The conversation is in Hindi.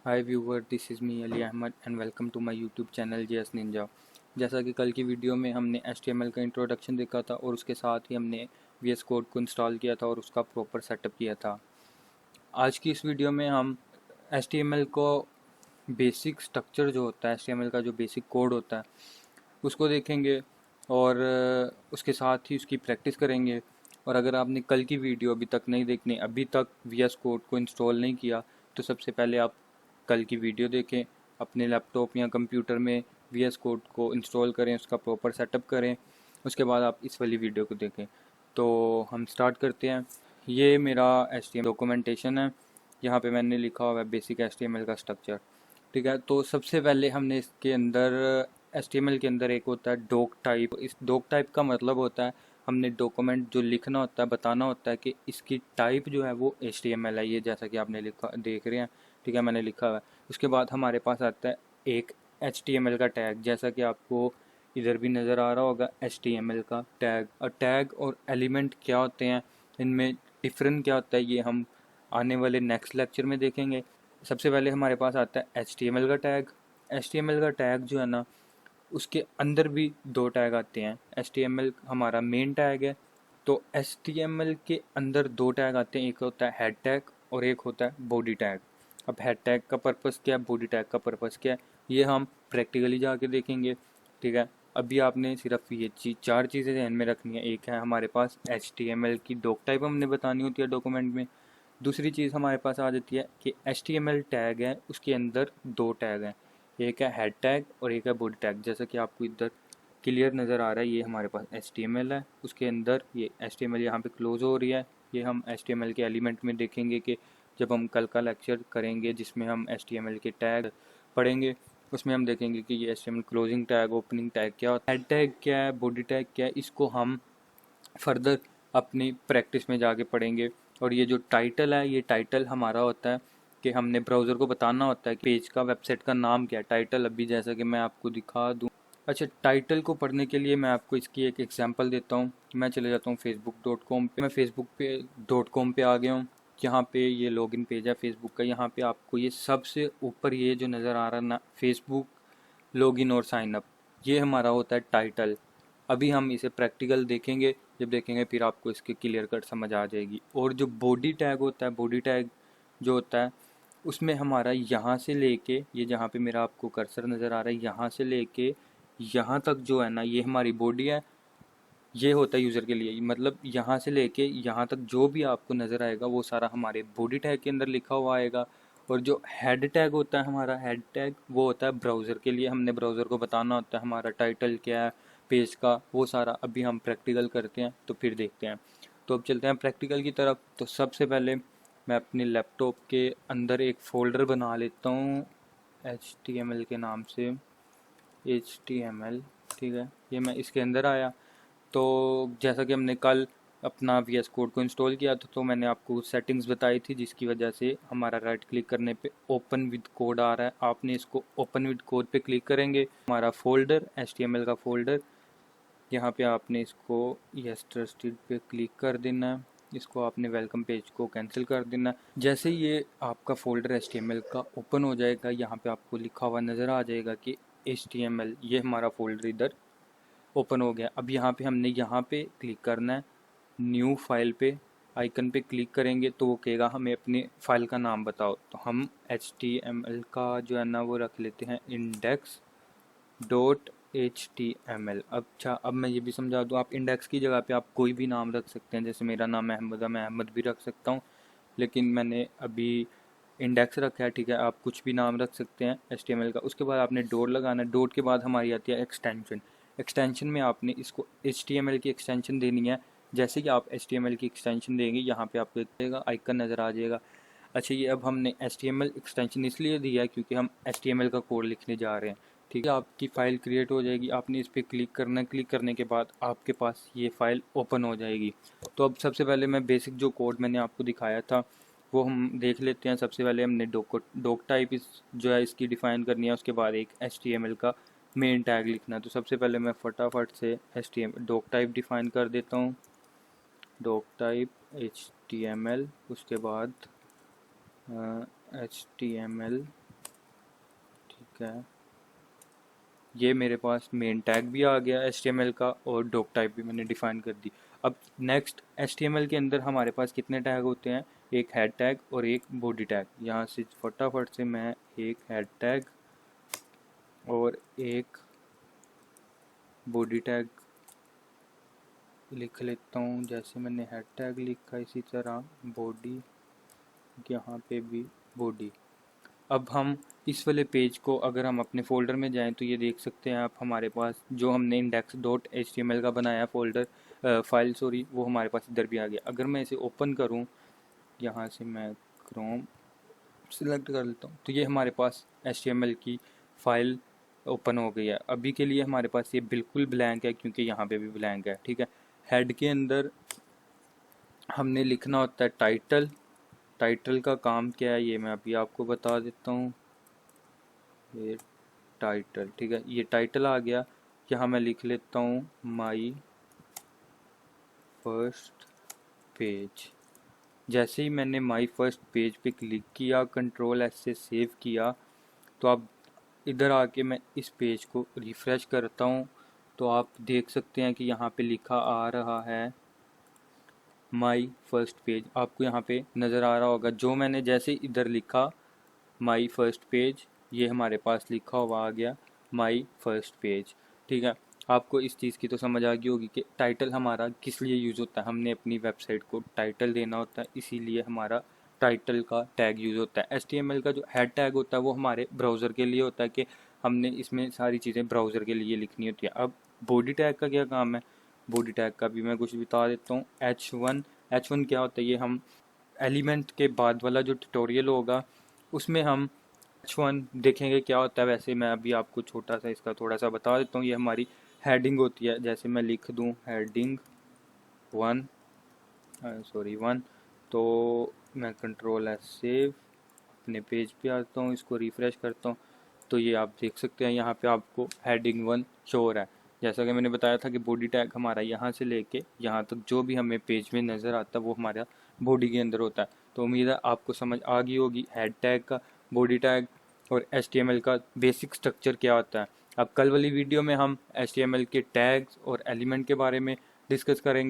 Hi viewer, this is me Ali Ahmed and welcome to my YouTube channel JS ninja. जैसा कि कल की वीडियो में हमने HTML का इंट्रोडक्शन देखा था और उसके साथ ही हमने VS कोड को इंस्टॉल किया था और उसका प्रॉपर सेटअप किया था। आज की इस वीडियो में हम HTML को बेसिक स्ट्रक्चर जो होता है, HTML का जो बेसिक कोड होता है उसको देखेंगे और उसके साथ ही उसकी प्रैक्टिस करेंगे। और अगर आपने कल की वीडियो अभी तक नहीं देखनी, अभी तक VS कोड को इंस्टॉल नहीं किया, तो सबसे पहले आप कल की वीडियो देखें, अपने लैपटॉप या कंप्यूटर में VS कोड को इंस्टॉल करें, उसका प्रॉपर सेटअप करें, उसके बाद आप इस वाली वीडियो को देखें। तो हम स्टार्ट करते हैं। ये मेरा HTML डॉक्यूमेंटेशन है। यहाँ पे मैंने लिखा हुआ है बेसिक HTML का स्ट्रक्चर। ठीक है, तो सबसे पहले हमने इसके अंदर HTML के अंदर एक होता है डॉक टाइप। इस डॉक टाइप का मतलब होता है हमने डॉक्यूमेंट जो लिखना होता है, बताना होता है कि इसकी टाइप जो है वो HTML है। ये जैसा कि आपने लिखा देख रहे हैं, ठीक है, मैंने लिखा हुआ है। उसके बाद हमारे पास आता है एक HTML का टैग, जैसा कि आपको इधर भी नज़र आ रहा होगा HTML का टैग। और टैग और एलिमेंट क्या होते हैं, इनमें डिफरेंट क्या होता है, ये हम आने वाले नेक्स्ट लेक्चर में देखेंगे। सबसे पहले हमारे पास आता है HTML का टैग। HTML का टैग जो है ना, उसके अंदर भी दो टैग आते हैं। HTML हमारा मेन टैग है, तो HTML के अंदर दो टैग आते हैं, एक होता है हेड टैग और एक होता है बॉडी टैग। अब हेड टैग का पर्पस क्या है, बॉडी टैग का पर्पस क्या है, ये हम प्रैक्टिकली जाके देखेंगे। ठीक है, अभी आपने सिर्फ ये चार चीज़ें ध्यान में रखनी है। एक है हमारे पास HTML की डॉक टाइप हमने बतानी होती है डॉक्यूमेंट में। दूसरी चीज़ हमारे पास आ जाती है कि HTML टैग है, उसके अंदर दो टैग हैं, एक है हेड टैग और एक है बॉडी टैग। जैसा कि आपको इधर क्लियर नज़र आ रहा है, ये हमारे पास HTML है, उसके अंदर ये HTML यहाँ पे क्लोज हो रही है। ये हम HTML के एलिमेंट में देखेंगे कि जब हम कल का लेक्चर करेंगे जिसमें हम HTML के टैग पढ़ेंगे, उसमें हम देखेंगे कि ये HTML closing tag, opening tag क्या होता है, हेड टैग क्या है, बॉडी टैग क्या है, इसको हम फर्दर अपनी प्रैक्टिस में जाके पढ़ेंगे। और ये जो टाइटल है, ये टाइटल हमारा होता है कि हमने ब्राउज़र को बताना होता है कि पेज का, वेबसाइट का नाम क्या है। टाइटल अभी जैसा कि मैं आपको दिखा दूँ। अच्छा, टाइटल को पढ़ने के लिए मैं आपको इसकी एक एग्जांपल देता हूँ। मैं चले जाता हूँ facebook.com पे। मैं facebook पे .com पे आ गया हूँ। यहाँ पे ये लॉगिन पेज है फेसबुक का। यहाँ पे आपको ये सबसे ऊपर ये जो नज़र आ रहा है ना, फेसबुक लॉगिन और साइन अप, ये हमारा होता है टाइटल। अभी हम इसे प्रैक्टिकल देखेंगे, जब देखेंगे फिर आपको इसकी क्लियर कट समझ आ जाएगी। और जो बॉडी टैग होता है, बॉडी टैग जो होता है उसमें हमारा यहाँ से लेके, ये जहाँ पे मेरा आपको कर्सर नज़र आ रहा है, यहाँ से लेके यहाँ तक जो है ना, ये हमारी बॉडी है। ये होता है यूज़र के लिए, मतलब यहाँ से लेके यहाँ तक जो भी आपको नज़र आएगा वो सारा हमारे बॉडी टैग के अंदर लिखा हुआ आएगा। और जो हेड टैग होता है हमारा, हेड टैग वो होता है ब्राउज़र के लिए। हमने ब्राउज़र को बताना होता है हमारा टाइटल क्या है पेज का, वो सारा अभी हम प्रैक्टिकल करते हैं तो फिर देखते हैं। तो अब चलते हैं प्रैक्टिकल की तरफ। तो सबसे पहले मैं अपने लैपटॉप के अंदर एक फ़ोल्डर बना लेता हूँ HTML के नाम से, HTML। ठीक है, ये मैं इसके अंदर आया। तो जैसा कि हमने कल अपना VS कोड को इंस्टॉल किया था, तो मैंने आपको सेटिंग्स बताई थी जिसकी वजह से हमारा राइट क्लिक करने पे ओपन विद कोड आ रहा है। आपने इसको ओपन विद कोड पे क्लिक करेंगे, हमारा फोल्डर HTML का फोल्डर, यहाँ पे आपने इसको यस ट्रस्टेड पे क्लिक कर देना है। इसको आपने वेलकम पेज को कैंसिल कर देना है। जैसे ये आपका फोल्डर HTML का ओपन हो जाएगा, यहाँ पे आपको लिखा हुआ नज़र आ जाएगा कि HTML, ये हमारा फोल्डर इधर ओपन हो गया। अब यहाँ पे हमने यहाँ पे क्लिक करना है, न्यू फाइल पे आइकन पे क्लिक करेंगे तो वो कहेगा हमें अपने फाइल का नाम बताओ। तो हम HTML का जो है ना वो रख लेते हैं index.html। अच्छा, अब मैं ये भी समझा दूँ, आप इंडेक्स की जगह पे आप कोई भी नाम रख सकते हैं। जैसे मेरा नाम अहमद है, मैं अहमद भी रख सकता हूँ, लेकिन मैंने अभी इंडेक्स रखा है। ठीक है, आप कुछ भी नाम रख सकते हैं HTML का। उसके बाद आपने डॉट लगाना है। डॉट के बाद हमारी आती है एक्सटेंशन। एक्सटेंशन में आपने इसको HTML की एक्सटेंशन देनी है। जैसे कि आप HTML की एक्सटेंशन देंगे, यहाँ पे आपको एक आइकन नज़र आ जाएगा। अच्छा, ये अब हमने HTML एक्सटेंशन इसलिए दिया है क्योंकि हम HTML का कोड लिखने जा रहे हैं। ठीक है, आपकी फ़ाइल क्रिएट हो जाएगी, आपने इस पर क्लिक करना है। क्लिक करने के बाद आपके पास ये फ़ाइल ओपन हो जाएगी। तो अब सबसे पहले मैं बेसिक जो कोड मैंने आपको दिखाया था वो हम देख लेते हैं। सबसे पहले हमने डॉक टाइप इस जो है इसकी डिफ़ाइन करनी है, उसके बाद एक HTML का मेन टैग लिखना है। तो सबसे पहले मैं फटाफट से HTML डॉक टाइप डिफ़ाइन कर देता हूँ, डॉक टाइप HTML। उसके बाद HTML ठीक है, ये मेरे पास मेन टैग भी आ गया HTML का और डॉक टाइप भी मैंने डिफाइन कर दी। अब नेक्स्ट HTML के अंदर हमारे पास कितने टैग होते हैं, एक हेड टैग और एक बॉडी टैग। यहाँ से फटाफट से मैं एक हेड टैग और एक बॉडी टैग लिख लेता हूँ। जैसे मैंने हेड टैग लिखा इसी तरह बॉडी, यहाँ पे भी बॉडी। अब हम इस वाले पेज को अगर हम अपने फ़ोल्डर में जाएं तो ये देख सकते हैं आप, हमारे पास जो हमने index.html का बनाया फाइल सॉरी, वो हमारे पास इधर भी आ गया। अगर मैं इसे ओपन करूं, यहाँ से मैं क्रोम सिलेक्ट कर लेता हूँ, तो ये हमारे पास HTML की फ़ाइल ओपन हो गई है। अभी के लिए हमारे पास ये बिल्कुल ब्लैंक है क्योंकि यहाँ पे भी ब्लैंक है। ठीक है, हेड के अंदर हमने लिखना होता है टाइटल। टाइटल का काम क्या है ये मैं अभी आपको बता देता हूँ। ये टाइटल, ठीक है, ये टाइटल आ गया। यहाँ मैं लिख लेता हूँ माई फर्स्ट पेज। जैसे ही मैंने माई फर्स्ट पेज पे क्लिक किया, कंट्रोल एस से सेव किया, तो आप इधर आके मैं इस पेज को रिफ़्रेश करता हूँ तो आप देख सकते हैं कि यहाँ पे लिखा आ रहा है माई फर्स्ट पेज। आपको यहाँ पे नज़र आ रहा होगा, जो मैंने जैसे इधर लिखा माई फर्स्ट पेज, ये हमारे पास लिखा हुआ आ गया माई फर्स्ट पेज। ठीक है, आपको इस चीज़ की तो समझ आ गई होगी कि टाइटल हमारा किस लिए यूज़ होता है। हमने अपनी वेबसाइट को टाइटल देना होता है, इसीलिए हमारा टाइटल का टैग यूज़ होता है। HTML का जो हेड टैग होता है वो हमारे ब्राउज़र के लिए होता है कि हमने इसमें सारी चीज़ें ब्राउज़र के लिए लिखनी होती है। अब बॉडी टैग का क्या काम है, बॉडी टैग का भी मैं कुछ बता देता हूँ। H1 क्या होता है, ये हम एलिमेंट के बाद वाला जो ट्यूटोरियल होगा उसमें हम H1 देखेंगे क्या होता है। वैसे मैं अभी आपको छोटा सा इसका थोड़ा सा बता देता हूँ। ये हमारी हेडिंग होती है। जैसे मैं लिख दूँ हेडिंग 1, तो मैं कंट्रोल एस सेव अपने पेज पे आता हूँ, इसको रिफ़्रेश करता हूँ, तो ये आप देख सकते हैं यहाँ पे आपको हेडिंग 1 शो हो रहा है। जैसा कि मैंने बताया था कि बॉडी टैग हमारा यहाँ से लेके यहाँ तक जो भी हमें पेज में नज़र आता है वो हमारा बॉडी के अंदर होता है। तो उम्मीद है आपको समझ आ गई होगी हेड टैग का, बॉडी टैग और HTML का बेसिक स्ट्रक्चर क्या होता है। अब कल वाली वीडियो में हम HTML के टैग्स और एलिमेंट के बारे में डिस्कस करेंगे।